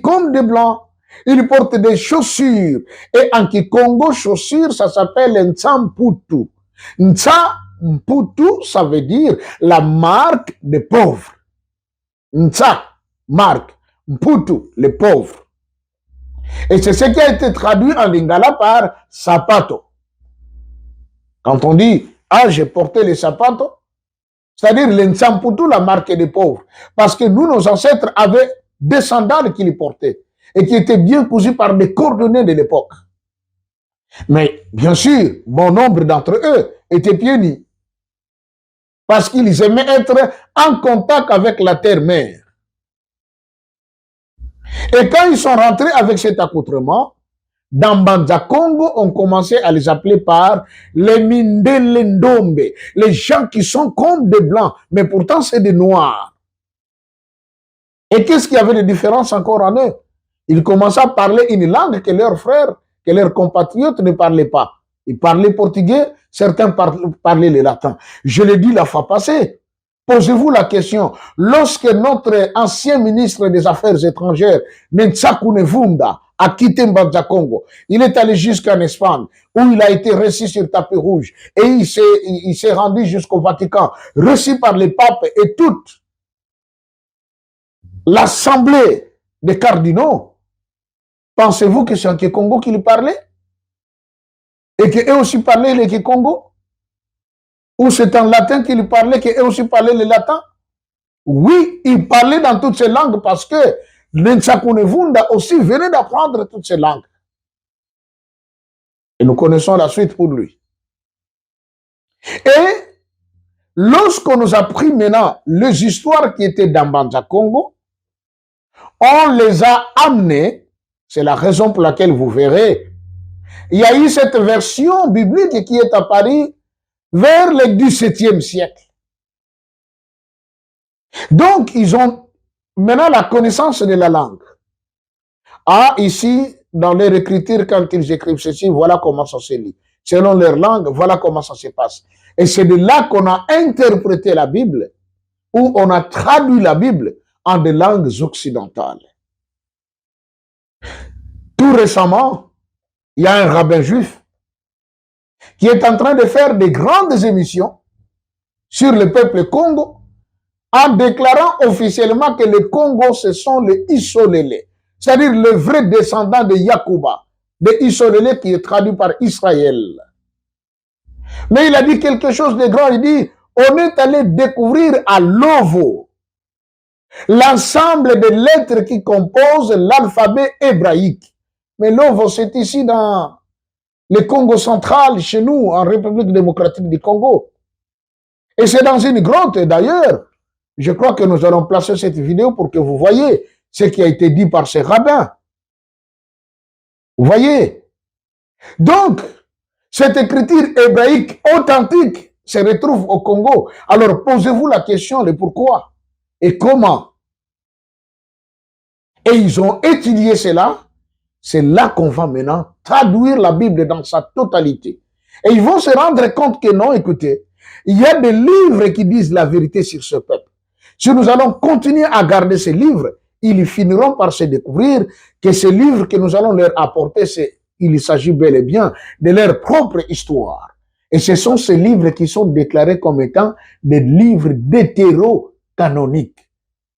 comme des blancs. Ils portent des chaussures. Et en Kikongo, chaussures, ça s'appelle Ntsamputu. Ntsamputu, ça veut dire la marque des pauvres. Ntsa, marque. Mputu, les pauvres. Et c'est ce qui a été traduit en lingala par sapato. Quand on dit, ah, j'ai porté les sapatos, c'est-à-dire l'Ntsamputu, la marque des pauvres. Parce que nous, nos ancêtres avaient des sandales qu'ils portaient et qui étaient bien cousus par des cordonniers de l'époque. Mais bien sûr, bon nombre d'entre eux étaient pieds nus parce qu'ils aimaient être en contact avec la terre-mère. Et quand ils sont rentrés avec cet accoutrement, dans Banza Congo, on commençait à les appeler par les Mindelendombe, les gens qui sont comme des blancs, mais pourtant c'est des noirs. Et qu'est-ce qu'il y avait de différence encore en eux? Ils commençaient à parler une langue que leurs frères, que leurs compatriotes ne parlaient pas. Ils parlaient portugais, certains parlaient le latin. Je l'ai dit la fois passée. Posez-vous la question. Lorsque notre ancien ministre des Affaires étrangères, Ntsaku Nevunda, a quitté Mbanza Congo, il est allé jusqu'en Espagne, où il a été reçu sur tapis rouge, et il s'est rendu jusqu'au Vatican, reçu par les papes et toute l'assemblée des cardinaux. Pensez-vous que c'est en Kikongo qu'il parlait? Et qu'eux aussi parlaient le Kikongo? Ou c'est en latin qu'il parlait, qu'eux aussi parlaient le latin? Oui, il parlait dans toutes ces langues parce que Ntsaku Nevunda aussi venait d'apprendre toutes ces langues. Et nous connaissons la suite pour lui. Et lorsqu'on nous a pris maintenant les histoires qui étaient dans Mbanza Congo, on les a amenées, c'est la raison pour laquelle vous verrez, il y a eu cette version biblique qui est apparue vers le XVIIe siècle. Donc, ils ont maintenant la connaissance de la langue. Ah, ici, dans leur écriture, quand ils écrivent ceci, voilà comment ça se lit. Selon leur langue, voilà comment ça se passe. Et c'est de là qu'on a interprété la Bible, ou on a traduit la Bible en des langues occidentales. Tout récemment, il y a un rabbin juif qui est en train de faire des grandes émissions sur le peuple Congo en déclarant officiellement que les Congos, ce sont les Isolélé, c'est-à-dire le vrai descendant de Yakuba, de Isolélé qui est traduit par Israël. Mais il a dit quelque chose de grand, il dit, on est allé découvrir à Lovo l'ensemble des lettres qui composent l'alphabet hébraïque. Mais Lovo, c'est ici dans le Congo central, chez nous, en République démocratique du Congo. Et c'est dans une grotte, d'ailleurs. Je crois que nous allons placer cette vidéo pour que vous voyez ce qui a été dit par ces rabbins. Vous voyez? Donc, cette écriture hébraïque authentique se retrouve au Congo. Alors, posez-vous la question, le pourquoi et comment. Et ils ont étudié cela. C'est là qu'on va maintenant traduire la Bible dans sa totalité. Et ils vont se rendre compte que non, écoutez, il y a des livres qui disent la vérité sur ce peuple. Si nous allons continuer à garder ces livres, ils finiront par se découvrir que ces livres que nous allons leur apporter, il s'agit bel et bien de leur propre histoire. Et ce sont ces livres qui sont déclarés comme étant des livres d'hétéro-canoniques,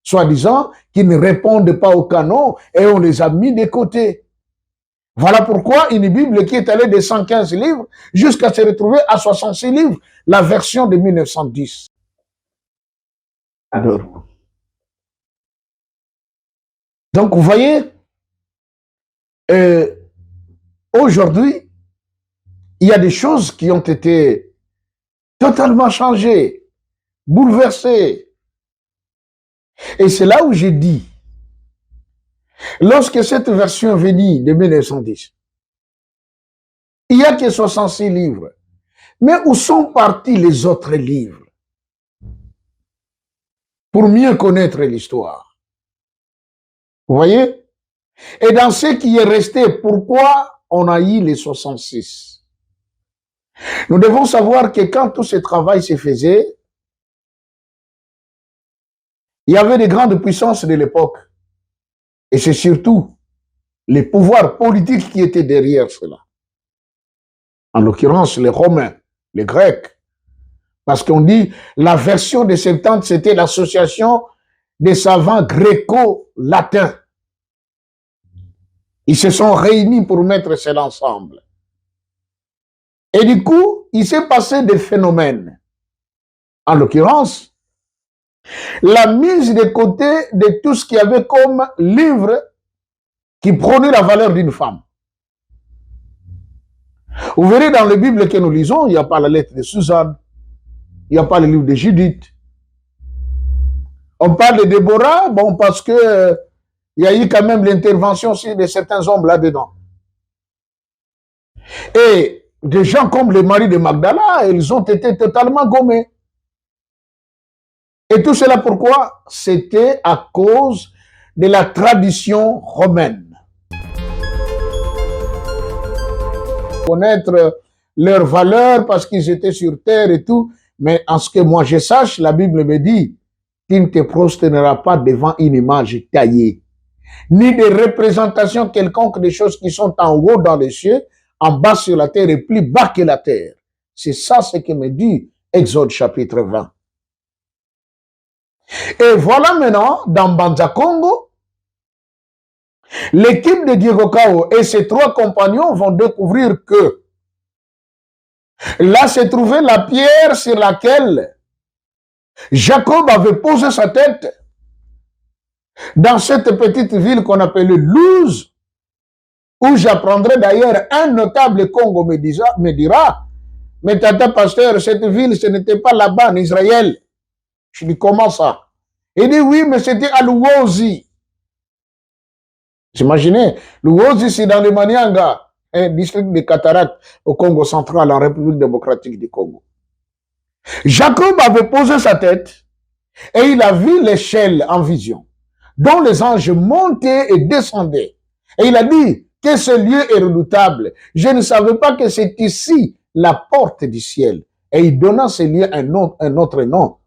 soi-disant qui ne répondent pas au canon et on les a mis de côté. Voilà pourquoi une Bible qui est allée de 115 livres jusqu'à se retrouver à 66 livres, la version de 1910. Alors, donc vous voyez, aujourd'hui, il y a des choses qui ont été totalement changées, bouleversées. Et c'est là où j'ai dit, lorsque cette version venue de 1910, il n'y a que 66 livres. Mais où sont partis les autres livres? Pour mieux connaître l'histoire. Vous voyez? Et dans ce qui est resté, pourquoi on a eu les 66? Nous devons savoir que quand tout ce travail se faisait, il y avait des grandes puissances de l'époque. Et c'est surtout les pouvoirs politiques qui étaient derrière cela. En l'occurrence, les Romains, les Grecs. Parce qu'on dit, la version des 70, c'était l'association des savants gréco-latins. Ils se sont réunis pour mettre cela ensemble. Et du coup, il s'est passé des phénomènes. En l'occurrence, la mise de côté de tout ce qu'il y avait comme livre qui prônait la valeur d'une femme. Vous verrez dans la Bible que nous lisons, il n'y a pas la lettre de Suzanne, il n'y a pas le livre de Judith. On parle de Déborah, bon, parce que il y a eu quand même l'intervention aussi de certains hommes là-dedans. Et des gens comme les maris de Magdala, ils ont été totalement gommés. Et tout cela pourquoi? C'était à cause de la tradition romaine. Connaître leurs valeurs parce qu'ils étaient sur terre et tout, mais en ce que moi je sache, la Bible me dit, tu ne te prosterneras pas devant une image taillée, ni des représentations quelconques des choses qui sont en haut dans les cieux, en bas sur la terre et plus bas que la terre. C'est ça ce que me dit Exode chapitre 20. Et voilà maintenant, dans Banza Congo, l'équipe de Diego Cao et ses 3 compagnons vont découvrir que là se trouvait la pierre sur laquelle Jacob avait posé sa tête dans cette petite ville qu'on appelait Luz, où j'apprendrai d'ailleurs un notable Congo me dira, mais tata pasteur, cette ville, ce n'était pas là-bas en Israël. Je dis, comment ça? Il dit, oui, mais c'était à Luozi. J'imaginais, Luozi, c'est dans le Manianga, un district de Cataracte au Congo central, en République démocratique du Congo. Jacob avait posé sa tête et il a vu l'échelle en vision, dont les anges montaient et descendaient. Et il a dit que ce lieu est redoutable. Je ne savais pas que c'est ici la porte du ciel. Et il donna ce lieu un autre nom,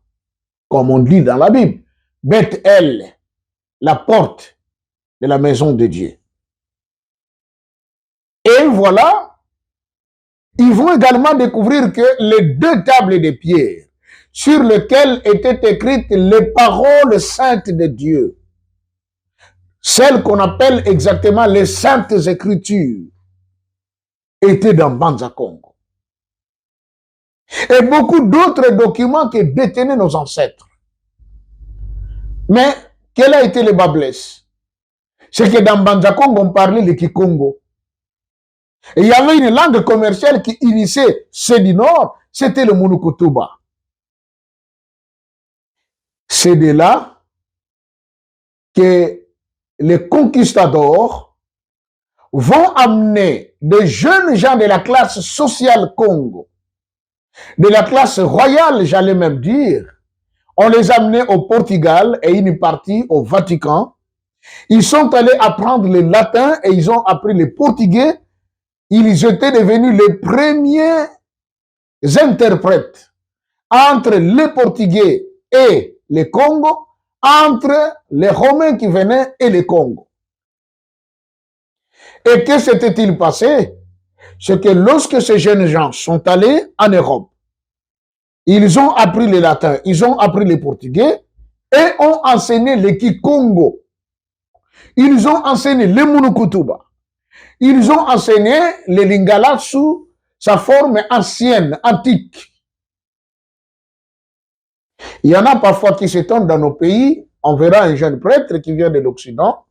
comme on dit dans la Bible. Beth-El, la porte de la maison de Dieu. Et voilà, ils vont également découvrir que les 2 tables de pierre sur lesquelles étaient écrites les paroles saintes de Dieu, celles qu'on appelle exactement les saintes écritures, étaient dans Banza Congo. Et beaucoup d'autres documents que détenaient nos ancêtres. Mais quel a été le bas blesse? C'est que dans Banza Congo, on parlait le Kikongo. Et il y avait une langue commerciale qui initiait ceux du Nord, c'était le Munukutuba. C'est de là que les conquistadors vont amener des jeunes gens de la classe sociale Congo, de la classe royale, j'allais même dire. On les amenait au Portugal et une partie au Vatican. Ils sont allés apprendre le latin et ils ont appris le portugais. Ils étaient devenus les premiers interprètes entre les Portugais et les Congo, entre les Romains qui venaient et les Congo. Et que s'était-il passé? C'est que lorsque ces jeunes gens sont allés en Europe, ils ont appris le latin, ils ont appris le portugais et ont enseigné le Kikongo. Ils ont enseigné le Munukutuba. Ils ont enseigné le Lingala sous sa forme ancienne, antique. Il y en a parfois qui s'étonnent dans nos pays. On verra un jeune prêtre qui vient de l'Occident,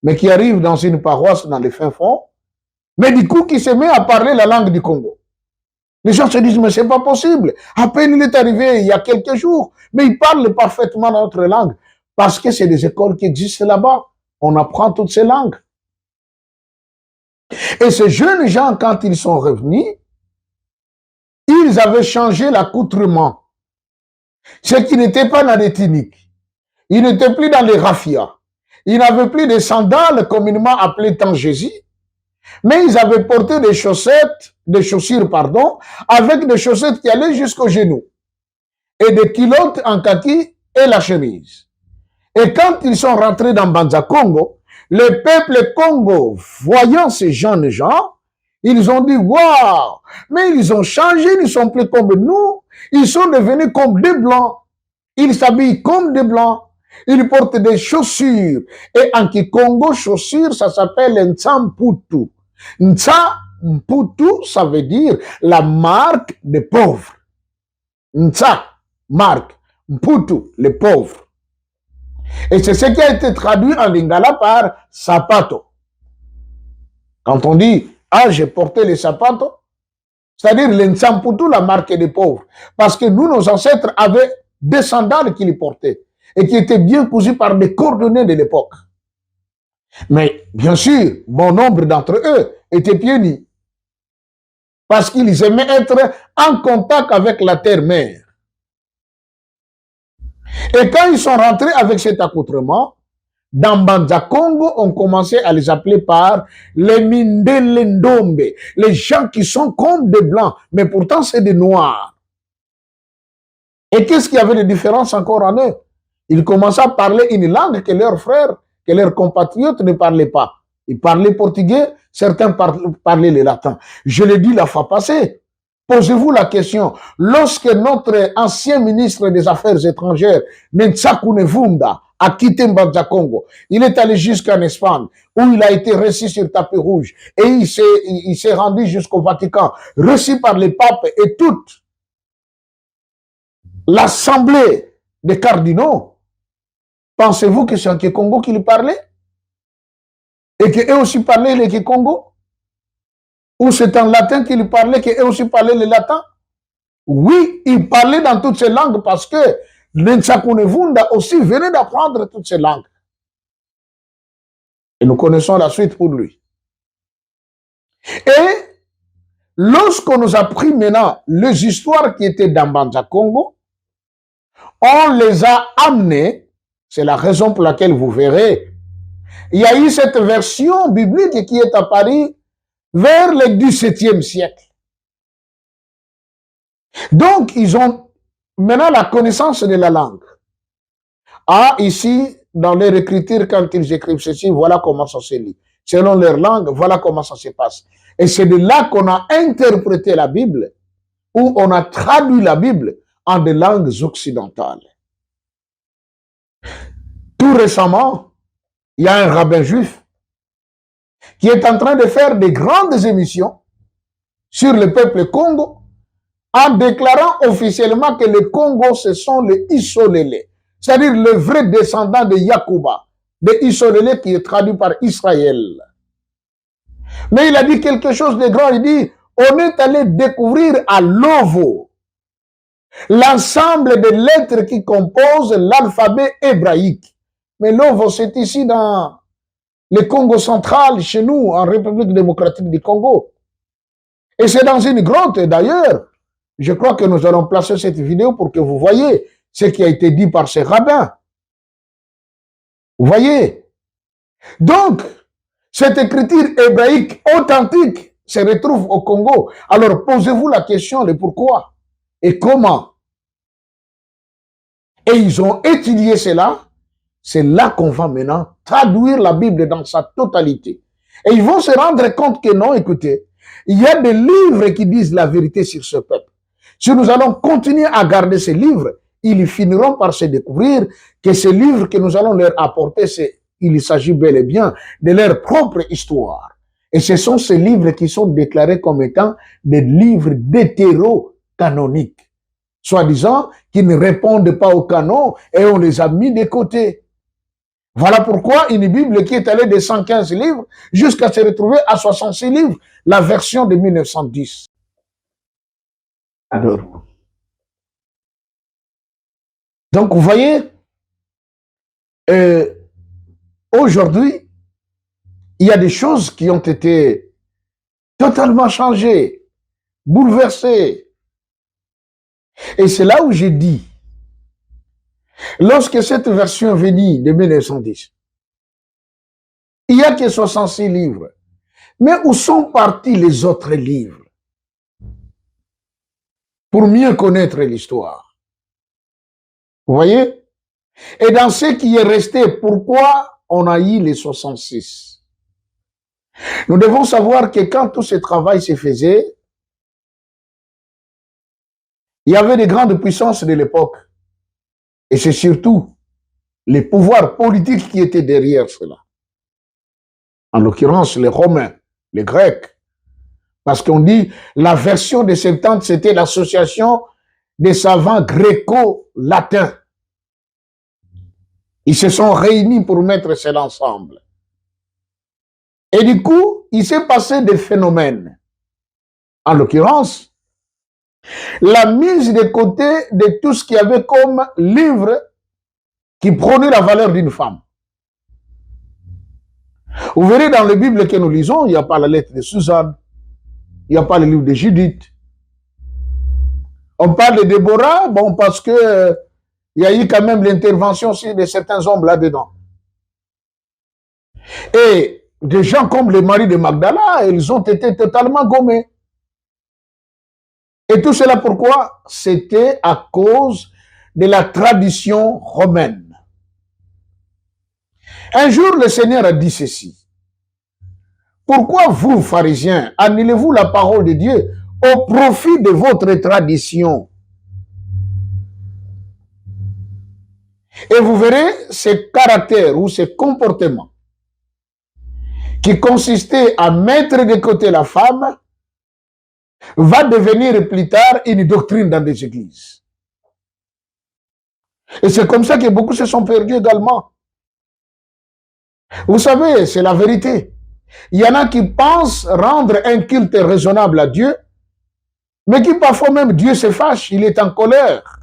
mais qui arrive dans une paroisse dans les fins fonds, mais du coup qui se met à parler la langue du Congo. Les gens se disent, mais c'est pas possible. À peine il est arrivé il y a quelques jours, mais il parle parfaitement notre langue, parce que c'est des écoles qui existent là-bas. On apprend toutes ces langues. Et ces jeunes gens, quand ils sont revenus, ils avaient changé l'accoutrement. Ce qui n'était pas dans les tuniques. Ils n'étaient plus dans les raffias. Ils n'avaient plus de sandales communément appelées tangésies, mais ils avaient porté des chaussures, avec des chaussettes qui allaient jusqu'aux genoux, et des culottes en kaki et la chemise. Et quand ils sont rentrés dans Banza Congo, Le peuple Congo, voyant ces jeunes gens, ils ont dit, waouh, mais ils ont changé, ils ne sont plus comme nous, ils sont devenus comme des blancs. Ils s'habillent comme des blancs. Ils portent des chaussures. Et en Kikongo, chaussures, ça s'appelle Ntsamputu. Ntsamputu, ça veut dire la marque des pauvres. Ntsa, marque. Mputu, les pauvres. Et c'est ce qui a été traduit en lingala par sapato. Quand on dit, ah, j'ai porté les sapatos, c'est-à-dire le Ntsamputu, la marque des pauvres. Parce que nous, nos ancêtres avaient des sandales qu'ils portaient et qui étaient bien cousus par des cordonniers de l'époque. Mais bien sûr, bon nombre d'entre eux étaient pieds nus parce qu'ils aimaient être en contact avec la terre-mère. Et quand ils sont rentrés avec cet accoutrement, dans Banza Congo, on commençait à les appeler par les Mindelendombe, les gens qui sont comme des blancs, mais pourtant c'est des noirs. Et qu'est-ce qu'il y avait de différence encore en eux? Ils commençaient à parler une langue que leurs frères, que leurs compatriotes ne parlaient pas. Ils parlaient portugais, certains parlaient le latin. Je l'ai dit la fois passée. Posez-vous la question. Lorsque notre ancien ministre des Affaires étrangères, Ntsaku Nevunda, a quitté Mbanza Congo, il est allé jusqu'en Espagne, où il a été reçu sur tapis rouge, et il s'est rendu jusqu'au Vatican, reçu par les papes et toute l'assemblée des cardinaux. Pensez-vous que c'est en Kikongo qu'il parlait? Et qu'eux aussi parlaient le Kikongo? Ou c'est en latin qu'il parlait, qu'eux aussi parlaient le latin? Oui, il parlait dans toutes ces langues parce que Ntsaku Nevunda aussi venait d'apprendre toutes ces langues. Et nous connaissons la suite pour lui. Et lorsqu'on nous a pris maintenant les histoires qui étaient dans Mbanza Congo, on les a amenées, c'est la raison pour laquelle vous verrez, il y a eu cette version biblique qui est apparue vers le XVIIe siècle. Donc, ils ont maintenant la connaissance de la langue. Ah, ici, dans leur écriture, quand ils écrivent ceci, voilà comment ça se lit. Selon leur langue, voilà comment ça se passe. Et c'est de là qu'on a interprété la Bible, ou on a traduit la Bible en des langues occidentales. Tout récemment, il y a un rabbin juif qui est en train de faire des grandes émissions sur le peuple Congo en déclarant officiellement que les Congo, ce sont les Isolélés, c'est-à-dire le vrai descendant de Yakuba, de Isolélés qui est traduit par Israël. Mais il a dit quelque chose de grand, il dit, on est allé découvrir à Lovo l'ensemble des lettres qui composent l'alphabet hébraïque. Mais Lovo, c'est ici dans le Congo central, chez nous, en République démocratique du Congo. Et c'est dans une grotte, d'ailleurs. Je crois que nous allons placer cette vidéo pour que vous voyez ce qui a été dit par ces rabbins. Vous voyez? Donc, cette écriture hébraïque authentique se retrouve au Congo. Alors, posez-vous la question, le pourquoi et comment. Et ils ont étudié cela. C'est là qu'on va maintenant traduire la Bible dans sa totalité. Et ils vont se rendre compte que non, écoutez, il y a des livres qui disent la vérité sur ce peuple. Si nous allons continuer à garder ces livres, ils finiront par se découvrir que ces livres que nous allons leur apporter, il s'agit bel et bien de leur propre histoire. Et ce sont ces livres qui sont déclarés comme étant des livres d'hétéro-canoniques, soi-disant qui ne répondent pas au canon et on les a mis de côté. Voilà pourquoi une Bible qui est allée de 115 livres jusqu'à se retrouver à 66 livres, la version de 1910. Alors, donc, vous voyez, aujourd'hui, il y a des choses qui ont été totalement changées, bouleversées. Et c'est là où j'ai dit, lorsque cette version venue de 1910, il n'y a que 66 livres. Mais où sont partis les autres livres? Pour mieux connaître l'histoire. Vous voyez? Et dans ce qui est resté, pourquoi on a eu les 66. Nous devons savoir que quand tout ce travail se faisait, il y avait des grandes puissances de l'époque. Et c'est surtout les pouvoirs politiques qui étaient derrière cela. En l'occurrence, les Romains, les Grecs. Parce qu'on dit, la version des 70, c'était l'association des savants gréco-latins. Ils se sont réunis pour mettre cela ensemble. Et du coup, il s'est passé des phénomènes. En l'occurrence, la mise de côté de tout ce qu'il y avait comme livre qui prônait la valeur d'une femme. Vous verrez dans les Bibles que nous lisons, il n'y a pas la lettre de Suzanne, il n'y a pas le livre de Judith. On parle de Déborah, bon, parce que il y a eu quand même l'intervention aussi de certains hommes là-dedans. Et des gens comme le mari de Magdala, ils ont été totalement gommés. Et tout cela pourquoi? C'était à cause de la tradition romaine. Un jour, le Seigneur a dit ceci. Pourquoi vous, pharisiens, annulez-vous la parole de Dieu au profit de votre tradition? Et vous verrez ce caractère ou ce comportement qui consistait à mettre de côté la femme va devenir plus tard une doctrine dans des églises. Et c'est comme ça que beaucoup se sont perdus également. Vous savez, c'est la vérité. Il y en a qui pensent rendre un culte raisonnable à Dieu, mais qui parfois même Dieu se fâche, il est en colère.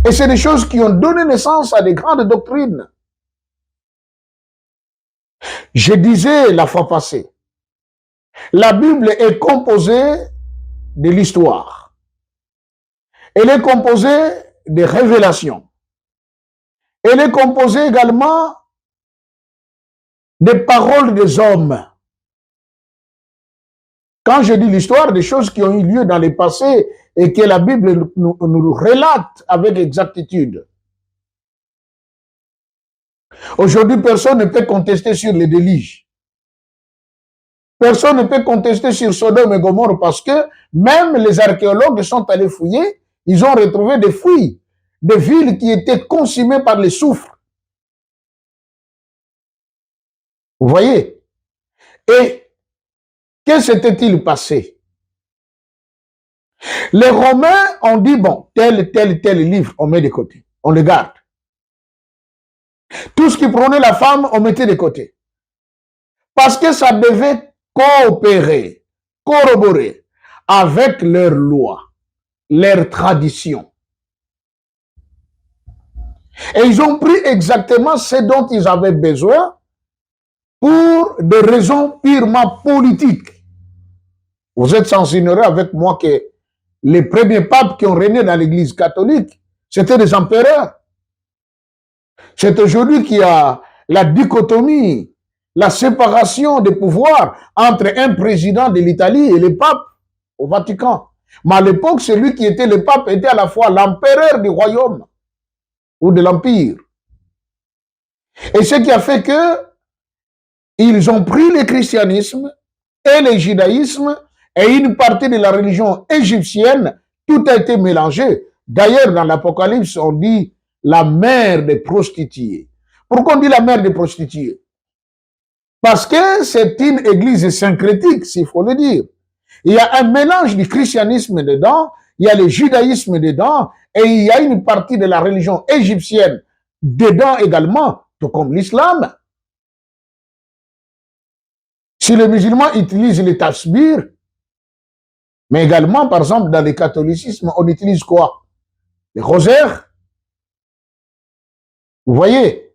Et c'est des choses qui ont donné naissance à des grandes doctrines. Je disais la fois passée, la Bible est composée de l'histoire. Elle est composée de révélations. Elle est composée également des paroles des hommes. Quand je dis l'histoire, des choses qui ont eu lieu dans le passé et que la Bible nous relate avec exactitude. Aujourd'hui, personne ne peut contester sur les déluges. Personne ne peut contester sur Sodome et Gomorrhe parce que même les archéologues sont allés fouiller, ils ont retrouvé des fouilles, des villes qui étaient consumées par les soufres. Vous voyez? Et que s'était-il passé? Les Romains ont dit, bon, tel livre, on met de côté, on le garde. Tout ce qui prenait la femme, on mettait de côté. Parce que ça devait coopérer, corroborer avec leurs lois, leurs traditions. Et ils ont pris exactement ce dont ils avaient besoin pour des raisons purement politiques. Vous êtes sans ignorer avec moi que les premiers papes qui ont régné dans l'Église catholique, c'était des empereurs. C'est aujourd'hui qu'il y a la dichotomie, la séparation des pouvoirs entre un président de l'Italie et le pape au Vatican. Mais à l'époque, celui qui était le pape était à la fois l'empereur du royaume ou de l'empire. Et ce qui a fait que ils ont pris le christianisme et le judaïsme et une partie de la religion égyptienne, tout a été mélangé. D'ailleurs, dans l'Apocalypse, on dit la mère des prostituées. Pourquoi on dit la mère des prostituées? Parce que c'est une église syncrétique, s'il faut le dire. Il y a un mélange du christianisme dedans, il y a le judaïsme dedans, et il y a une partie de la religion égyptienne dedans également, tout comme l'islam. Si les musulmans utilisent les tasbir, mais également, par exemple, dans le catholicisme, on utilise quoi? Les rosaires. Vous voyez?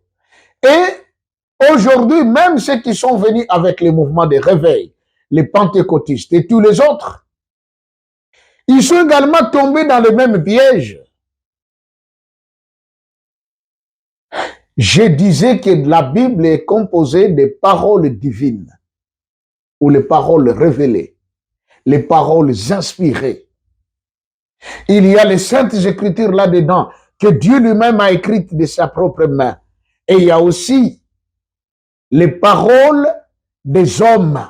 Et aujourd'hui, même ceux qui sont venus avec les mouvements de réveil, les pentecôtistes et tous les autres, ils sont également tombés dans le même piège. Je disais que la Bible est composée des paroles divines, ou les paroles révélées, les paroles inspirées. Il y a les saintes écritures là-dedans que Dieu lui-même a écrites de sa propre main. Et il y a aussi les paroles des hommes.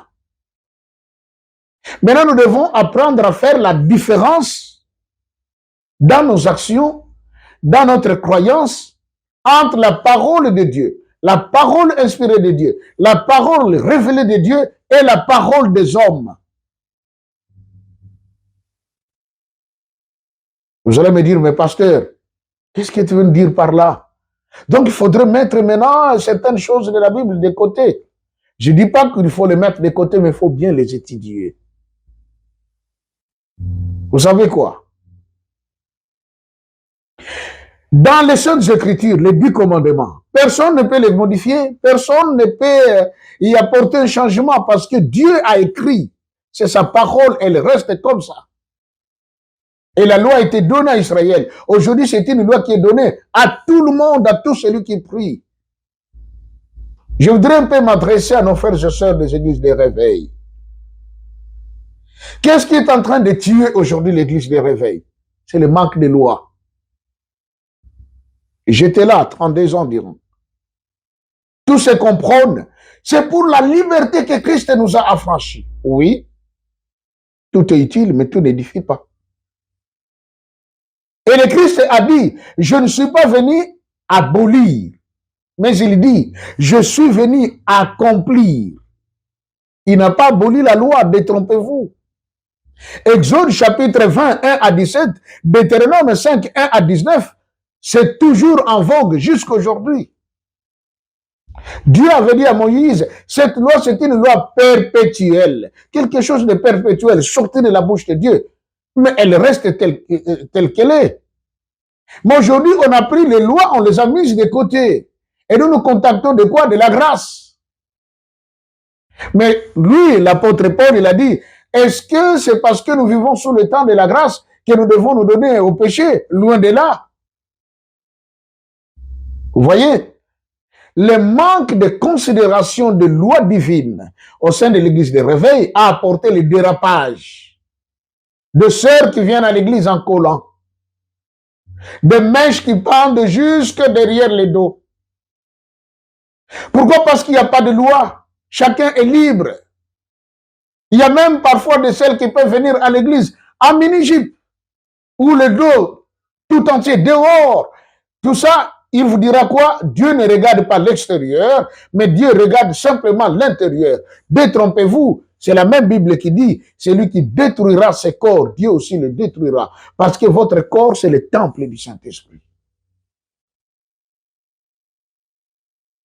Maintenant, nous devons apprendre à faire la différence dans nos actions, dans notre croyance, entre la parole de Dieu, la parole inspirée de Dieu, la parole révélée de Dieu et la parole des hommes. Vous allez me dire, mais pasteur, qu'est-ce que tu veux dire par là? Donc, il faudrait mettre maintenant certaines choses de la Bible de côté. Je ne dis pas qu'il faut les mettre de côté, mais il faut bien les étudier. Vous savez quoi? Dans les Saintes Écritures, les 10 commandements, personne ne peut les modifier, personne ne peut y apporter un changement parce que Dieu a écrit, c'est sa parole, elle reste comme ça. Et la loi a été donnée à Israël. Aujourd'hui, c'est une loi qui est donnée à tout le monde, à tout celui qui prie. Je voudrais un peu m'adresser à nos frères et sœurs des églises de réveil. Qu'est-ce qui est en train de tuer aujourd'hui l'église de réveil? C'est le manque de loi. J'étais là 32 ans environ. Tous se comprennent. C'est pour la liberté que Christ nous a affranchis. Oui, tout est utile, mais tout n'édifie pas. Et le Christ a dit, je ne suis pas venu abolir, mais il dit, je suis venu accomplir. Il n'a pas aboli la loi, détrompez-vous. Exode chapitre 20, 1 à 17, Deutéronome 5, 1 à 19, c'est toujours en vogue jusqu'à aujourd'hui. Dieu avait dit à Moïse, cette loi c'est une loi perpétuelle, quelque chose de perpétuel, sorti de la bouche de Dieu, mais elle reste telle qu'elle est. Mais aujourd'hui, on a pris les lois, on les a mises de côté, et nous nous contactons de quoi? De la grâce. Mais lui, l'apôtre Paul, il a dit, est-ce que c'est parce que nous vivons sous le temps de la grâce que nous devons nous donner au péché? Loin de là. Vous voyez? Le manque de considération de loi divine au sein de l'église de réveil a apporté le dérapage de sœurs qui viennent à l'église en collant, de mèches qui pendent jusque derrière les dos. Pourquoi? Parce qu'il n'y a pas de loi. Chacun est libre. Il y a même parfois de celles qui peuvent venir à l'église en mini-jupe ou le dos tout entier dehors. Tout ça, il vous dira quoi? Dieu ne regarde pas l'extérieur, mais Dieu regarde simplement l'intérieur. Détrompez-vous, c'est la même Bible qui dit, celui qui détruira ses corps, Dieu aussi le détruira. Parce que votre corps, c'est le temple du Saint-Esprit.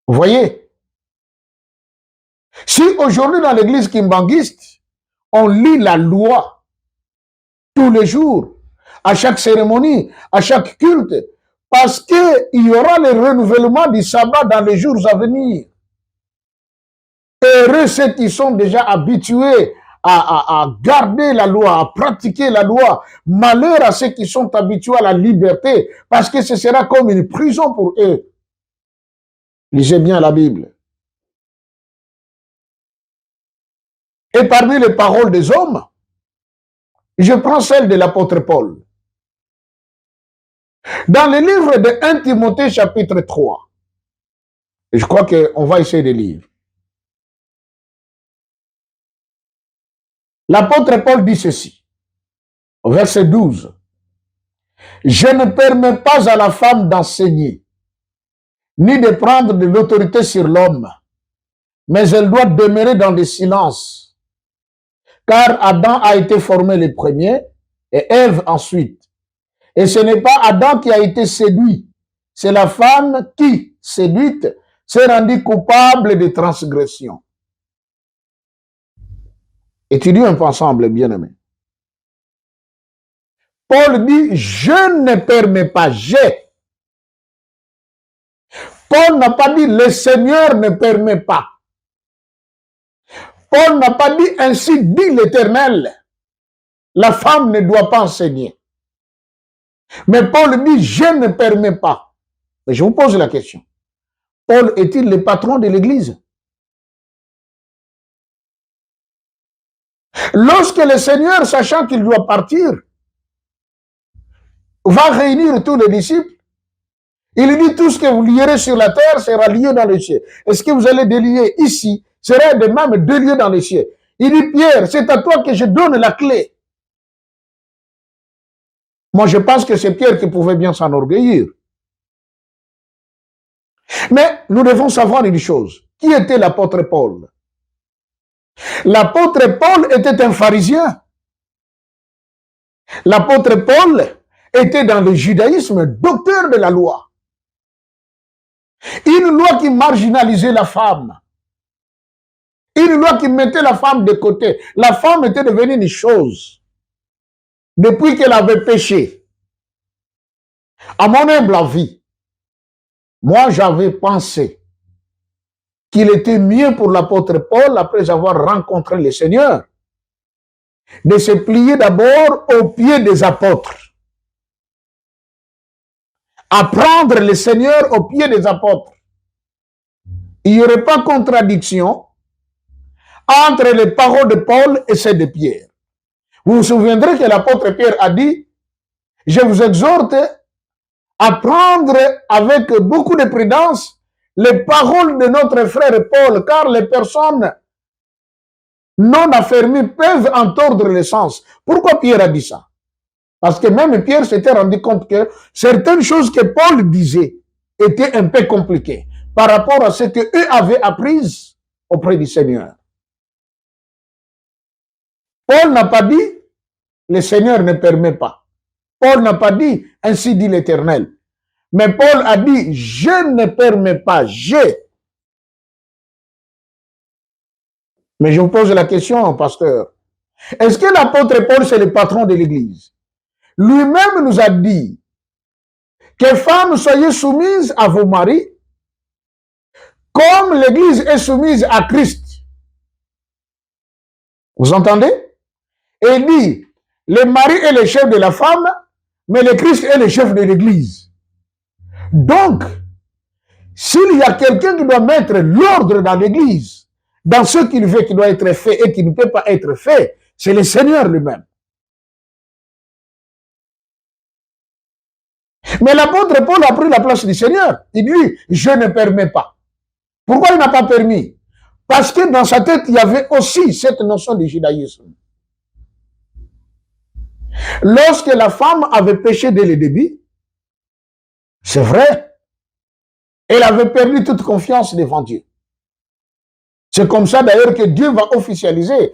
Vous voyez? Si aujourd'hui dans l'église kimbanguiste, on lit la loi tous les jours, à chaque cérémonie, à chaque culte, parce qu'il y aura le renouvellement du sabbat dans les jours à venir. Heureux ceux qui sont déjà habitués à garder la loi, à pratiquer la loi. Malheur à ceux qui sont habitués à la liberté, parce que ce sera comme une prison pour eux. Lisez bien la Bible. Et parmi les paroles des hommes, je prends celle de l'apôtre Paul. Dans le livre de 1 Timothée chapitre 3, je crois qu'on va essayer de lire. L'apôtre Paul dit ceci, verset 12. Je ne permets pas à la femme d'enseigner, ni de prendre de l'autorité sur l'homme, mais elle doit demeurer dans le silence. Car Adam a été formé le premier et Ève ensuite. Et ce n'est pas Adam qui a été séduit, c'est la femme qui, séduite, s'est rendue coupable de transgression. Étudions un peu ensemble, bien-aimés. Paul dit, je ne permets pas, j'ai. Paul n'a pas dit, le Seigneur ne permet pas. Paul n'a pas dit, ainsi dit l'Éternel. La femme ne doit pas enseigner. Mais Paul dit, je ne permets pas. Mais je vous pose la question. Paul est-il le patron de l'Église? Lorsque le Seigneur, sachant qu'il doit partir, va réunir tous les disciples, Il dit tout ce que vous lierez sur la terre sera lié dans les cieux. Et ce que vous allez délier ici sera de même délié dans les cieux. Il dit, Pierre, c'est à toi que je donne la clé. Moi, je pense que c'est Pierre qui pouvait bien s'enorgueillir. Mais nous devons savoir une chose. Qui était l'apôtre Paul? L'apôtre Paul était un pharisien. L'apôtre Paul était dans le judaïsme, docteur de la loi. Une loi qui marginalisait la femme. Une loi qui mettait la femme de côté. La femme était devenue une chose. Depuis qu'elle avait péché. À mon humble avis, moi j'avais pensé qu'il était mieux pour l'apôtre Paul, après avoir rencontré le Seigneur, de se plier d'abord aux pieds des apôtres. Apprendre le Seigneur aux pieds des apôtres. Il n'y aurait pas contradiction entre les paroles de Paul et celles de Pierre. Vous vous souviendrez que l'apôtre Pierre a dit, je vous exhorte à prendre avec beaucoup de prudence les paroles de notre frère Paul, car les personnes non affermies peuvent en tordre le sens. Pourquoi Pierre a dit ça? Parce que même Pierre s'était rendu compte que certaines choses que Paul disait étaient un peu compliquées par rapport à ce qu'eux avaient appris auprès du Seigneur. Paul n'a pas dit, le Seigneur ne permet pas. Paul n'a pas dit, ainsi dit l'Éternel. Mais Paul a dit, je ne permets pas, Mais je vous pose la question, pasteur. Est-ce que l'apôtre Paul, c'est le patron de l'Église? Lui-même nous a dit que femmes, soyez soumises à vos maris, comme l'Église est soumise à Christ. Vous entendez? Et il dit, le mari est le chef de la femme, mais le Christ est le chef de l'Église. Donc, s'il y a quelqu'un qui doit mettre l'ordre dans l'Église, dans ce qu'il veut qui doit être fait et qui ne peut pas être fait, c'est le Seigneur lui-même. Mais l'apôtre Paul a pris la place du Seigneur. Il dit, je ne permets pas. Pourquoi il n'a pas permis? Parce que dans sa tête, il y avait aussi cette notion de judaïsme. Lorsque la femme avait péché dès le début, c'est vrai, elle avait perdu toute confiance devant Dieu. C'est comme ça d'ailleurs que Dieu va officialiser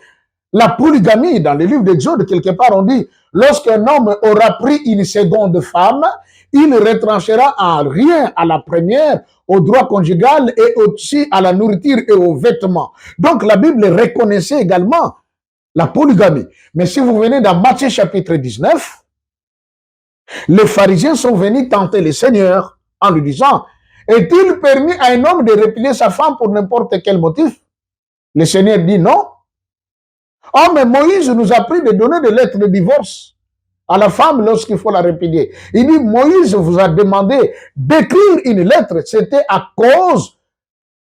la polygamie dans le livre d'Exode. Quelque part on dit, lorsqu'un homme aura pris une seconde femme, il ne retranchera en rien à la première, au droit conjugal et aussi à la nourriture et aux vêtements. Donc la Bible reconnaissait également la polygamie. Mais si vous venez dans Matthieu chapitre 19, les pharisiens sont venus tenter le Seigneur en lui disant, est-il permis à un homme de replier sa femme pour n'importe quel motif? Le Seigneur dit non. Oh, mais Moïse nous a pris de donner des lettres de divorce à la femme lorsqu'il faut la répudier. Il dit, Moïse vous a demandé d'écrire une lettre. C'était à cause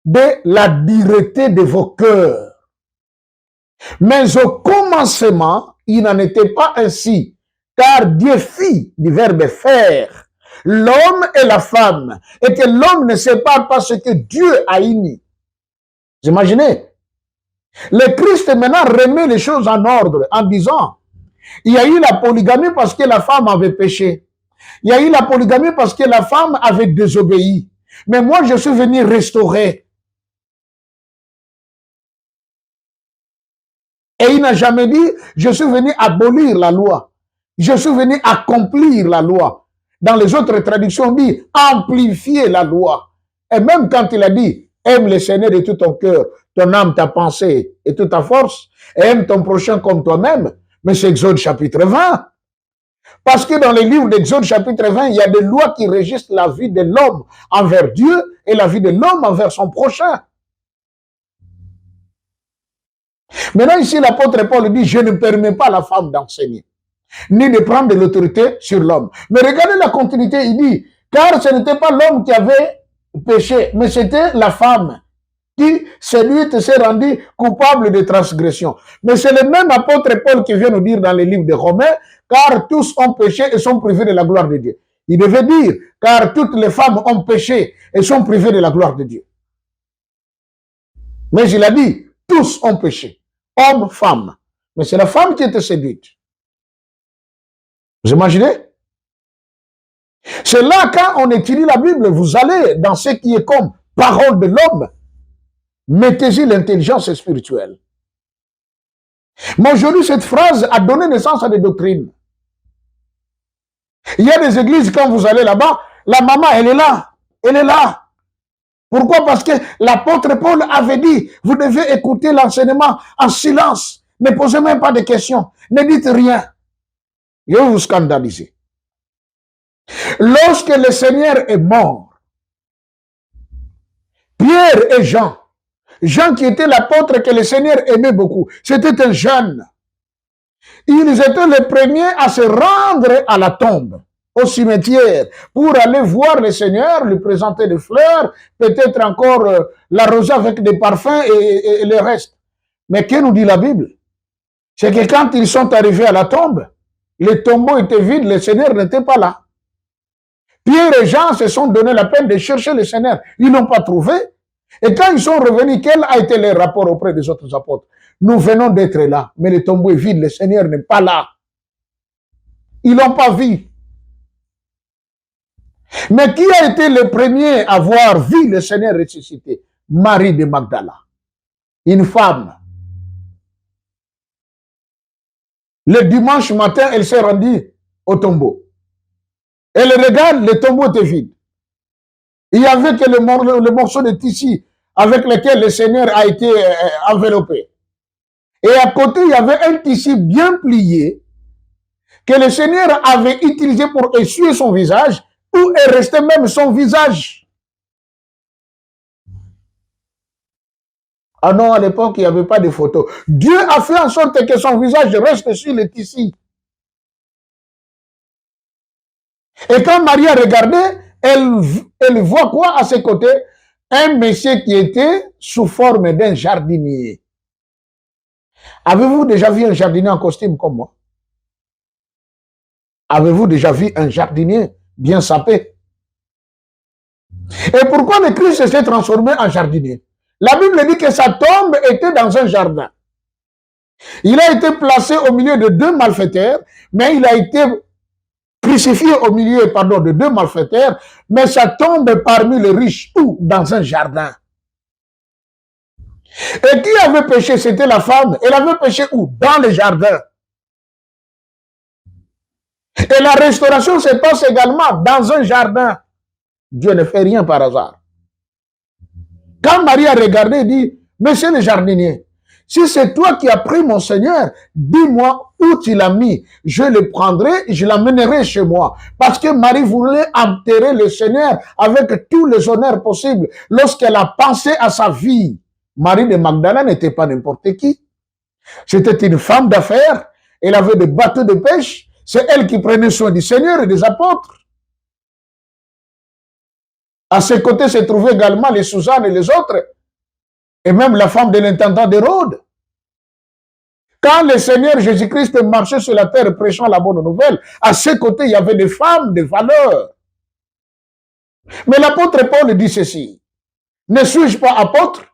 de la dureté de vos cœurs. Mais au commencement, il n'en était pas ainsi. Car Dieu fit du verbe faire l'homme et la femme. Et que l'homme ne sépare pas ce que Dieu a uni. Vous imaginez? Le Christ maintenant remet les choses en ordre en disant, il y a eu la polygamie parce que la femme avait péché. Il y a eu la polygamie parce que la femme avait désobéi. Mais moi, je suis venu restaurer. Et il n'a jamais dit, je suis venu abolir la loi. Je suis venu accomplir la loi. Dans les autres traductions, on dit amplifier la loi. Et même quand il a dit, aime le Seigneur de tout ton cœur, ton âme, ta pensée et toute ta force, et aime ton prochain comme toi-même. Mais c'est Exode chapitre 20. Parce que dans les livres d'Exode chapitre 20, il y a des lois qui régissent la vie de l'homme envers Dieu et la vie de l'homme envers son prochain. Maintenant ici, l'apôtre Paul dit, je ne permets pas à la femme d'enseigner, ni de prendre de l'autorité sur l'homme. Mais regardez la continuité, il dit, car ce n'était pas l'homme qui avait péché, mais c'était la femme qui, celui qui s'est rendu coupable de transgression. Mais c'est le même apôtre Paul qui vient nous dire dans les livres de Romains, car tous ont péché et sont privés de la gloire de Dieu. Il devait dire, car toutes les femmes ont péché et sont privées de la gloire de Dieu. Mais il a dit, tous ont péché, hommes, femmes. Mais c'est la femme qui était séduite. Vous imaginez? C'est là, quand on étudie la Bible, vous allez dans ce qui est comme parole de l'homme, mettez-y l'intelligence spirituelle. Mais aujourd'hui, cette phrase a donné naissance à des doctrines. Il y a des églises, quand vous allez là-bas, la maman, elle est là. Elle est là. Pourquoi? Parce que l'apôtre Paul avait dit, vous devez écouter l'enseignement en silence. Ne posez même pas de questions. Ne dites rien. Je vais vous scandaliser. Lorsque le Seigneur est mort, Pierre et Jean, Jean qui était l'apôtre que le Seigneur aimait beaucoup, c'était un jeune. Ils étaient les premiers à se rendre à la tombe, au cimetière, pour aller voir le Seigneur, lui présenter des fleurs, peut-être encore l'arroser avec des parfums et le reste. Mais que nous dit la Bible? C'est que quand ils sont arrivés à la tombe, les tombeaux étaient vides, le Seigneur n'était pas là. Pierre et Jean se sont donné la peine de chercher le Seigneur. Ils n'ont pas trouvé. Et quand ils sont revenus, quel a été leur rapport auprès des autres apôtres? Nous venons d'être là, mais le tombeau est vide, le Seigneur n'est pas là. Ils l'ont pas vu. Mais qui a été le premier à avoir vu le Seigneur ressuscité? Marie de Magdala, une femme. Le dimanche matin, elle s'est rendue au tombeau. Elle regarde, le tombeau était vide. Il n'y avait que le morceau de tissu avec lequel le Seigneur a été enveloppé. Et à côté, il y avait un tissu bien plié que le Seigneur avait utilisé pour essuyer son visage, où est resté même son visage. Ah non, à l'époque, il n'y avait pas de photo. Dieu a fait en sorte que son visage reste sur le tissu. Et quand Marie a regardé, elle voit quoi à ses côtés? Un monsieur qui était sous forme d'un jardinier. Avez-vous déjà vu un jardinier en costume comme moi? Avez-vous déjà vu un jardinier bien sapé? Et pourquoi le Christ s'est transformé en jardinier? La Bible dit que sa tombe était dans un jardin. Il a été placé au milieu de deux malfaiteurs, mais il a été crucifié au milieu, de deux malfaiteurs, mais sa tombe parmi les riches, ou dans un jardin. Et qui avait péché? C'était la femme. Elle avait péché où? Dans le jardin. Et la restauration se passe également dans un jardin. Dieu ne fait rien par hasard. Quand Marie a regardé, elle dit, monsieur le jardinier, si c'est toi qui as pris mon Seigneur, dis-moi où tu l'as mis. Je le prendrai, je l'amènerai chez moi. Parce que Marie voulait enterrer le Seigneur avec tous les honneurs possibles. Lorsqu'elle a pensé à sa vie, Marie de Magdala n'était pas n'importe qui. C'était une femme d'affaires. Elle avait des bateaux de pêche. C'est elle qui prenait soin du Seigneur et des apôtres. À ses côtés se trouvaient également les Suzanne et les autres. Et même la femme de l'intendant d'Hérode. Quand le Seigneur Jésus-Christ marchait sur la terre prêchant la bonne nouvelle, à ses côtés, il y avait des femmes de valeur. Mais l'apôtre Paul dit ceci. Ne suis-je pas apôtre?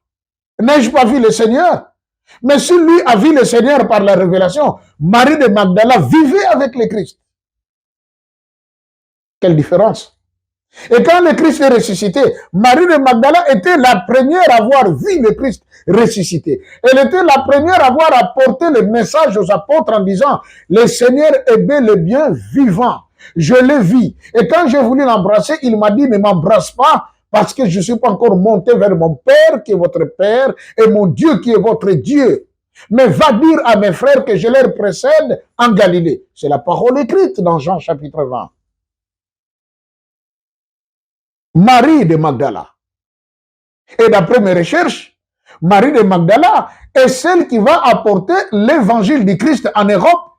N'ai-je pas vu le Seigneur? Mais si lui a vu le Seigneur par la révélation, Marie de Magdala vivait avec le Christ. Quelle différence! Et quand le Christ est ressuscité, Marie de Magdala était la première à avoir vu le Christ ressuscité. Elle était la première à avoir apporté le message aux apôtres en disant, le Seigneur est bel et bien vivant. Je l'ai vu. Et quand j'ai voulu l'embrasser, il m'a dit, ne m'embrasse pas parce que je ne suis pas encore monté vers mon Père qui est votre Père et mon Dieu qui est votre Dieu. Mais va dire à mes frères que je leur précède en Galilée. C'est la parole écrite dans Jean chapitre 20. Marie de Magdala. Et d'après mes recherches, Marie de Magdala est celle qui va apporter l'évangile du Christ en Europe.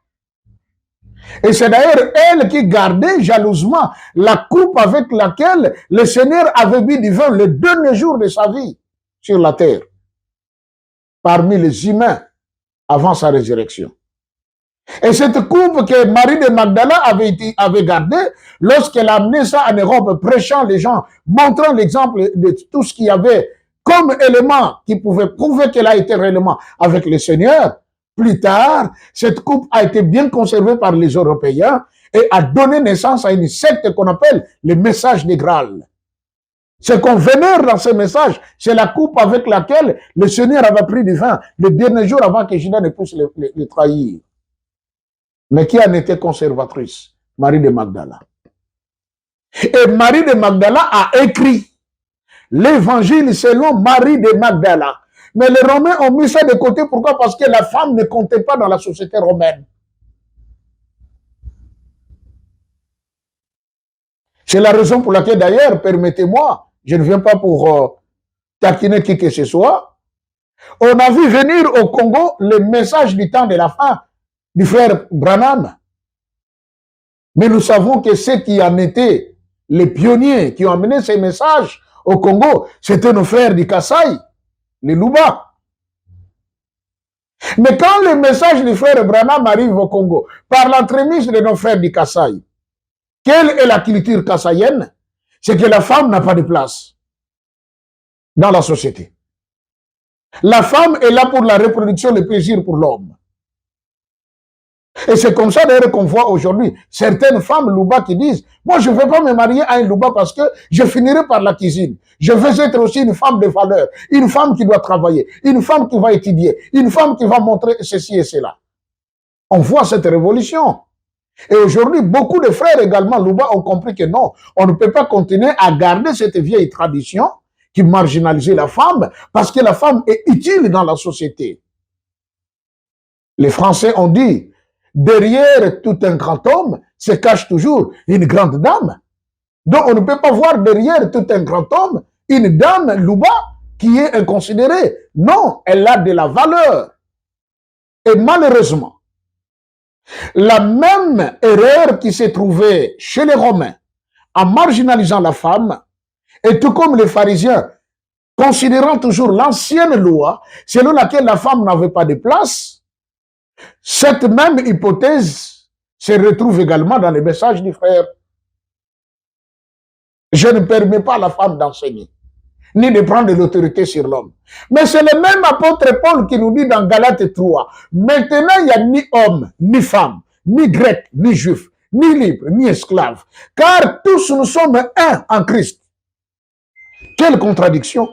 Et c'est d'ailleurs elle qui gardait jalousement la coupe avec laquelle le Seigneur avait bu du vin le dernier jour de sa vie sur la terre, parmi les humains avant sa résurrection. Et cette coupe que Marie de Magdala avait gardée, lorsqu'elle a amené ça en Europe, prêchant les gens, montrant l'exemple de tout ce qu'il y avait comme élément qui pouvait prouver qu'elle a été réellement avec le Seigneur, plus tard, cette coupe a été bien conservée par les Européens et a donné naissance à une secte qu'on appelle le message des Graal. Ce qu'on vénère dans ce message, c'est la coupe avec laquelle le Seigneur avait pris du vin le dernier jour avant que Judas ne puisse le trahir. Mais qui en était conservatrice? Marie de Magdala. Et Marie de Magdala a écrit l'évangile selon Marie de Magdala. Mais les Romains ont mis ça de côté. Pourquoi? Parce que la femme ne comptait pas dans la société romaine. C'est la raison pour laquelle, d'ailleurs, permettez-moi, je ne viens pas pour taquiner qui que ce soit, on a vu venir au Congo le message du temps de la fin du frère Branham. Mais nous savons que ceux qui en étaient les pionniers, qui ont amené ces messages au Congo, c'était nos frères du Kasaï, les Luba. Mais quand le message du frère Branham arrive au Congo, par l'entremise de nos frères du Kasaï, quelle est la culture kassaïenne? C'est que la femme n'a pas de place dans la société. La femme est là pour la reproduction, le plaisir pour l'homme. Et c'est comme ça d'ailleurs qu'on voit aujourd'hui certaines femmes Luba qui disent « Moi, je ne vais pas me marier à un Luba parce que je finirai par la cuisine. Je veux être aussi une femme de valeur, une femme qui doit travailler, une femme qui va étudier, une femme qui va montrer ceci et cela. » On voit cette révolution. Et aujourd'hui, beaucoup de frères également Luba ont compris que non, on ne peut pas continuer à garder cette vieille tradition qui marginalisait la femme parce que la femme est utile dans la société. Les Français ont dit derrière tout un grand homme se cache toujours une grande dame. Donc on ne peut pas voir derrière tout un grand homme une dame Luba qui est inconsidérée. Non, elle a de la valeur. Et malheureusement, la même erreur qui s'est trouvée chez les Romains en marginalisant la femme, et tout comme les pharisiens, considérant toujours l'ancienne loi selon laquelle la femme n'avait pas de place, cette même hypothèse se retrouve également dans les messages du frère. Je ne permets pas à la femme d'enseigner, ni de prendre de l'autorité sur l'homme. Mais c'est le même apôtre Paul qui nous dit dans Galates 3, maintenant il n'y a ni homme, ni femme, ni grec, ni juif, ni libre, ni esclave, car tous nous sommes un en Christ. Quelle contradiction!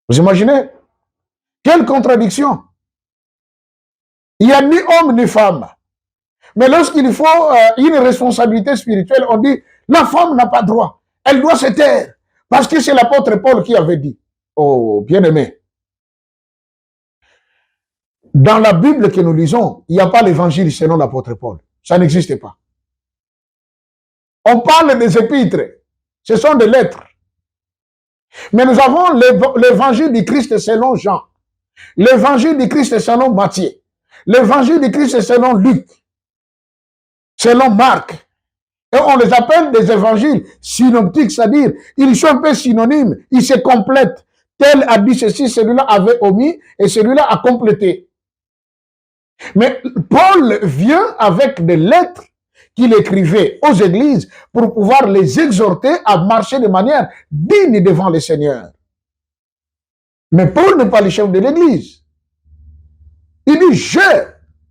Vous imaginez? Quelle contradiction! Il n'y a ni homme ni femme. Mais lorsqu'il faut une responsabilité spirituelle, on dit, la femme n'a pas droit. Elle doit se taire. Parce que c'est l'apôtre Paul qui avait dit. Oh, bien-aimé. Dans la Bible que nous lisons, il n'y a pas l'évangile selon l'apôtre Paul. Ça n'existe pas. On parle des épîtres. Ce sont des lettres. Mais nous avons l'évangile du Christ selon Jean. L'évangile du Christ selon Matthieu. L'évangile du Christ selon Luc. Selon Marc. Et on les appelle des évangiles synoptiques, c'est-à-dire, ils sont un peu synonymes, ils se complètent. Tel a dit ceci, celui-là avait omis, et celui-là a complété. Mais Paul vient avec des lettres qu'il écrivait aux églises pour pouvoir les exhorter à marcher de manière digne devant le Seigneur. Mais Paul n'est pas le chef de l'église. Il dit « je ».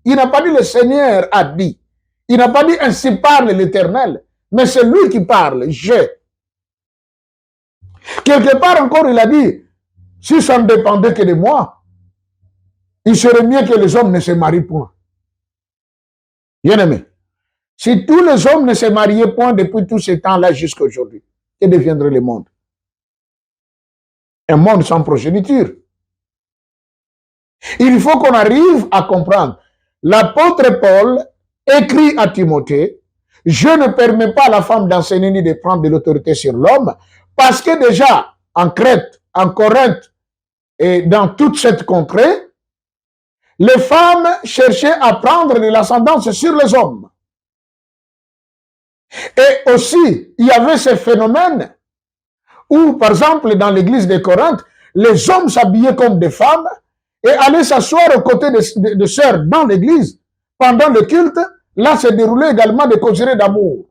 Il n'a pas dit « le Seigneur a dit ». Il n'a pas dit « ainsi parle l'Éternel », mais c'est lui qui parle, « je ». Quelque part encore, il a dit « si ça ne dépendait que de moi, il serait mieux que les hommes ne se marient point ». Bien-aimé, si tous les hommes ne se mariaient point depuis tout ce temps-là jusqu'à aujourd'hui, que deviendrait le monde? Un monde sans progéniture. Il faut qu'on arrive à comprendre. L'apôtre Paul écrit à Timothée, je ne permets pas à la femme d'enseigner ni de prendre de l'autorité sur l'homme, parce que déjà, en Crète, en Corinthe et dans toute cette contrée, les femmes cherchaient à prendre de l'ascendance sur les hommes. Et aussi, il y avait ce phénomène où, par exemple, dans l'église de Corinthe, les hommes s'habillaient comme des femmes et aller s'asseoir aux côtés de sœurs dans l'église pendant le culte, là se déroulait également des causeries d'amour.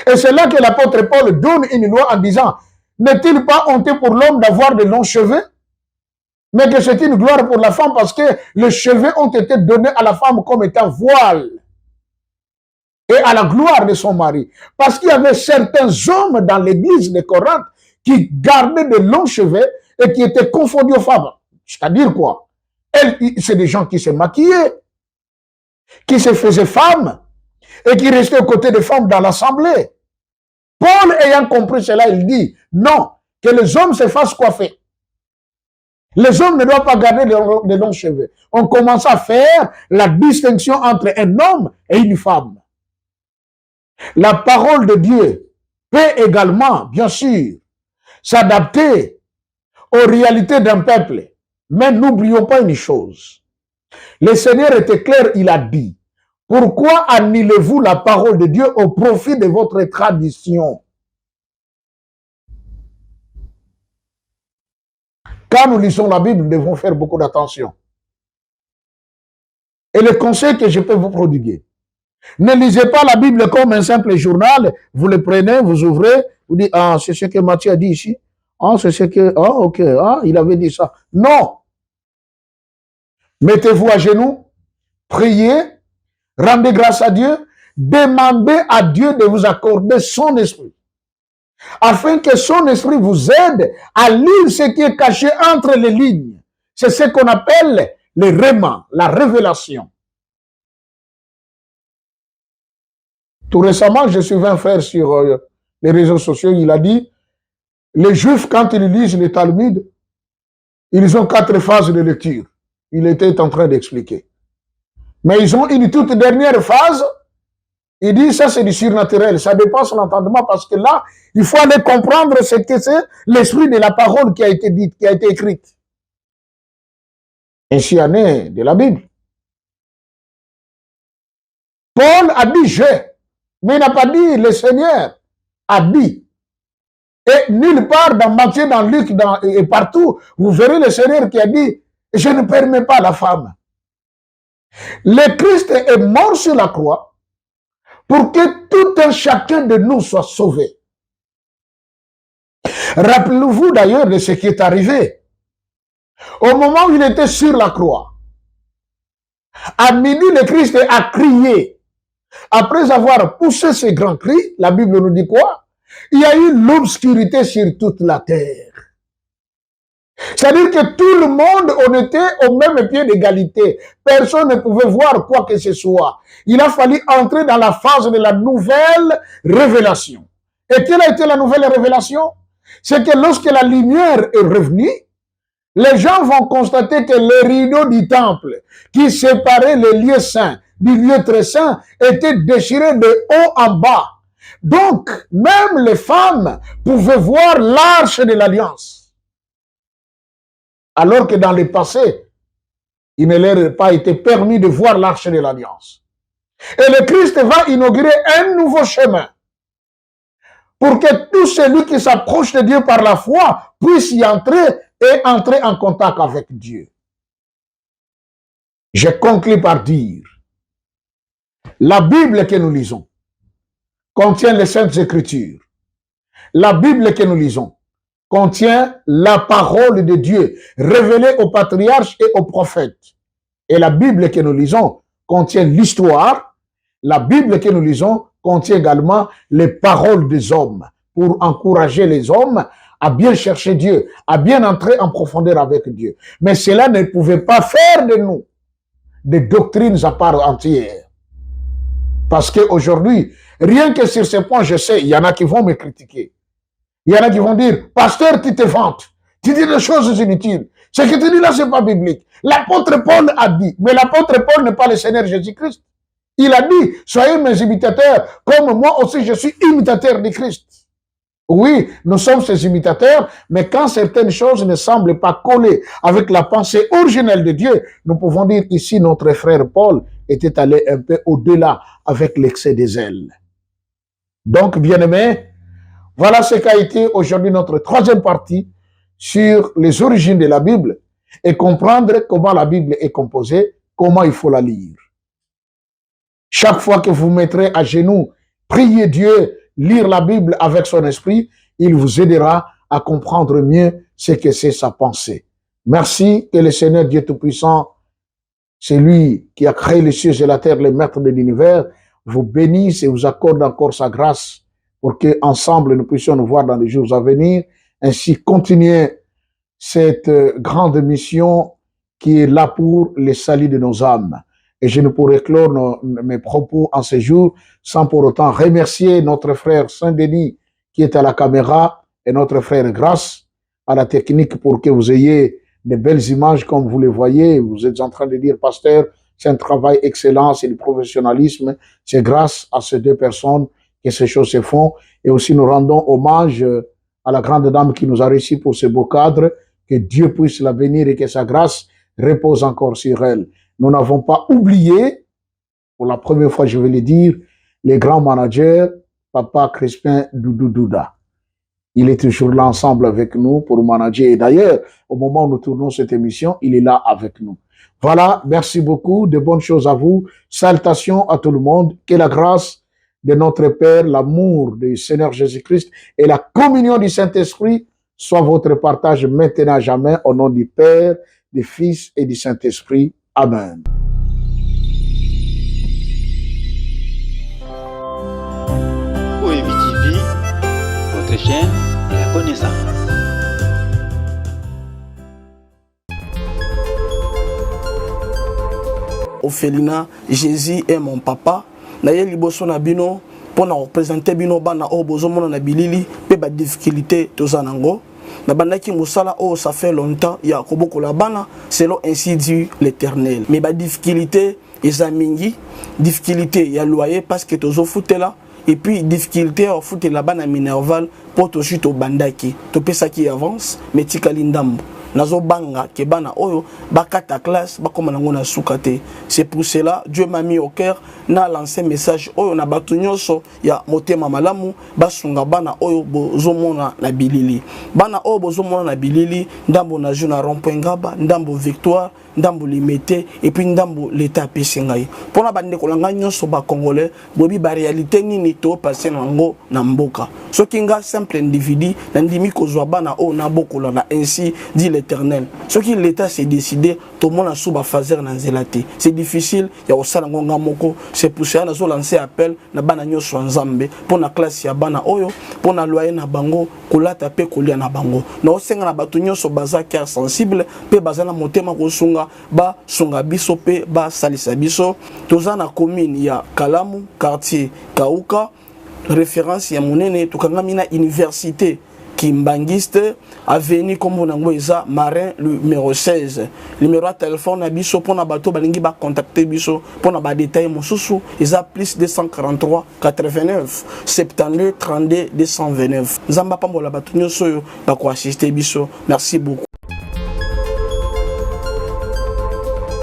Et c'est là que l'apôtre Paul donne une loi en disant, n'est-il pas honteux pour l'homme d'avoir de longs cheveux? Mais que c'est une gloire pour la femme parce que les cheveux ont été donnés à la femme comme étant voile et à la gloire de son mari. Parce qu'il y avait certains hommes dans l'église de Corinthe qui gardaient de longs cheveux et qui étaient confondus aux femmes. C'est-à-dire quoi? C'est des gens qui se maquillaient, qui se faisaient femmes et qui restaient aux côtés des femmes dans l'assemblée. Paul ayant compris cela, il dit, non, que les hommes se fassent coiffer. Les hommes ne doivent pas garder de longs cheveux. On commence à faire la distinction entre un homme et une femme. La parole de Dieu peut également, bien sûr, s'adapter aux réalités d'un peuple. Mais n'oublions pas une chose. Le Seigneur était clair, il a dit, pourquoi annulez-vous la parole de Dieu au profit de votre tradition? Quand nous lisons la Bible, nous devons faire beaucoup d'attention. Et le conseil que je peux vous prodiguer, ne lisez pas la Bible comme un simple journal, vous le prenez, vous ouvrez, vous dites, ah, c'est ce que Matthieu a dit ici. Ah, c'est ce que, ah, ok, ah, il avait dit ça. Non. Mettez-vous à genoux, priez, rendez grâce à Dieu, demandez à Dieu de vous accorder son esprit, afin que son esprit vous aide à lire ce qui est caché entre les lignes. C'est ce qu'on appelle le réma, la révélation. Tout récemment, je suivais un frère sur les réseaux sociaux, il a dit, les Juifs, quand ils lisent le Talmud, ils ont 4 phases de lecture. Il était en train d'expliquer. Mais ils ont une toute dernière phase. Il dit, ça c'est du surnaturel, ça dépasse l'entendement parce que là, il faut aller comprendre ce que c'est l'esprit de la parole qui a été dite, qui a été écrite. Ainsi en est de la Bible. Paul a dit je, mais il n'a pas dit le Seigneur a dit. Et nulle part dans Matthieu, dans Luc, et partout, vous verrez le Seigneur qui a dit, je ne permets pas la femme. Le Christ est mort sur la croix pour que tout un chacun de nous soit sauvé. Rappelez-vous d'ailleurs de ce qui est arrivé. Au moment où il était sur la croix, à midi, le Christ a crié. Après avoir poussé ce grand cri, la Bible nous dit quoi? Il y a eu l'obscurité sur toute la terre. C'est-à-dire que tout le monde, on était au même pied d'égalité. Personne ne pouvait voir quoi que ce soit. Il a fallu entrer dans la phase de la nouvelle révélation. Et quelle a été la nouvelle révélation? C'est que lorsque la lumière est revenue, les gens vont constater que les rideaux du temple qui séparaient les lieux saints du lieu très saint étaient déchirés de haut en bas. Donc, même les femmes pouvaient voir l'arche de l'alliance. Alors que dans le passé, il ne leur a pas été permis de voir l'arche de l'alliance. Et le Christ va inaugurer un nouveau chemin pour que tout celui qui s'approche de Dieu par la foi puisse y entrer et entrer en contact avec Dieu. Je conclue par dire, la Bible que nous lisons contient les Saintes Écritures. La Bible que nous lisons contient la parole de Dieu révélée aux patriarches et aux prophètes. Et la Bible que nous lisons contient l'histoire. La Bible que nous lisons contient également les paroles des hommes pour encourager les hommes à bien chercher Dieu, à bien entrer en profondeur avec Dieu. Mais cela ne pouvait pas faire de nous des doctrines à part entière. Parce qu'aujourd'hui, rien que sur ce point, je sais, il y en a qui vont me critiquer. Il y en a qui vont dire, pasteur, tu te vantes, tu dis des choses inutiles. Ce que tu dis là, ce n'est pas biblique. L'apôtre Paul a dit, mais l'apôtre Paul n'est pas le Seigneur Jésus-Christ. Il a dit, soyez mes imitateurs, comme moi aussi je suis imitateur de Christ. Oui, nous sommes ses imitateurs, mais quand certaines choses ne semblent pas coller avec la pensée originelle de Dieu, nous pouvons dire ici notre frère Paul était allé un peu au-delà avec l'excès des ailes. Donc, bien-aimés, voilà ce qu'a été aujourd'hui notre troisième partie sur les origines de la Bible. et comprendre comment la Bible est composée, comment il faut la lire. Chaque fois que vous mettrez à genoux, priez Dieu, lire la Bible avec son esprit, il vous aidera à comprendre mieux ce que c'est sa pensée. Merci, que le Seigneur Dieu Tout-Puissant, c'est lui qui a créé les cieux et la terre, le maître de l'univers, vous bénisse et vous accorde encore sa grâce pour qu'ensemble nous puissions nous voir dans les jours à venir, ainsi continuer cette grande mission qui est là pour le salut de nos âmes. Et je ne pourrais clore mes propos en ce jour sans pour autant remercier notre frère Saint-Denis qui est à la caméra et notre frère Grâce à la technique pour que vous ayez de belles images comme vous les voyez. Vous êtes en train de dire, pasteur, c'est un travail excellent, c'est du professionnalisme. C'est grâce à ces deux personnes que ces choses se font. Et aussi nous rendons hommage à la grande dame qui nous a réussi pour ce beau cadre. Que Dieu puisse la bénir et que sa grâce repose encore sur elle. Nous n'avons pas oublié, pour la première fois je vais le dire, les grands managers, Papa Crispin Doudou Douda. Il est toujours là ensemble avec nous pour manager. Et d'ailleurs, au moment où nous tournons cette émission, il est là avec nous. Voilà, merci beaucoup, de bonnes choses à vous. Salutations à tout le monde. Que la grâce de notre Père, l'amour du Seigneur Jésus-Christ et la communion du Saint-Esprit soit votre partage maintenant à jamais au nom du Père, du Fils et du Saint-Esprit. Amen. OMI TV, votre chaîne de la connaissance. Ophelina, Jésus est mon papa. Naye liboso na bino pour na représenter bino bana o bozomona na bilili pe ba difficulté tozanango. Na bandaki musala oh ça fait longtemps ya kobokola bana selon ainsi dit l'Éternel. Mais ba difficulté ezamingi, difficulté ya loyer parce que tozo foutela et puis difficulté à foutela bana minerval pour to chute au bandaki. To pesa qui avance mais tikali ndambo. Nazo banga ke bana oyo bakata classe bakoma nango na sukate. C'est pour cela Dieu m'a mis au cœur na lancé message oyo na batu nyonso ya motema malamu basunga bana oyo bozomona na bilili. Bana oyo bozomona na bilili ndambo na juna rond-point Ngaba, ndambo Victoire, ndambo Limete et puis ndambo l'état pesengai. Pona bande kolanga nyonso ba congolais bobi ba réalité nini to passer nango na mboka. Soki nga simple individu na ndimi kozwa bana oyo na bokola na ainsi dit l'Éternel. Ce qui l'État s'est décidé, tout le monde a souba fazer na zelati. C'est difficile, il y a aussi ngonga moko. C'est pour ça que nous lancé appel na bana nyoso nzambe pour na classe ya bana oyo, pour na loyer na bango, kolata pe kolia na bango. Na osenga na batu nyoso baza cœur sensible, pe baza na motema ko sunga ba sunga biso pe ba salisa biso. Toza na commune ya Kalamu, quartier Kauka, référence ya monene tukangami na université Kimbangiste, avenue Kombonangoeza, Marin, numéro 16. Numéro de téléphone, Abiso, pour na bateau, balingi ba contacter Biso, pour na ba détail, mon sous, ils a plus 243 89 72 32 229. Zamba Pambola Batunyo Soyo, ba ko assister Biso. Merci beaucoup.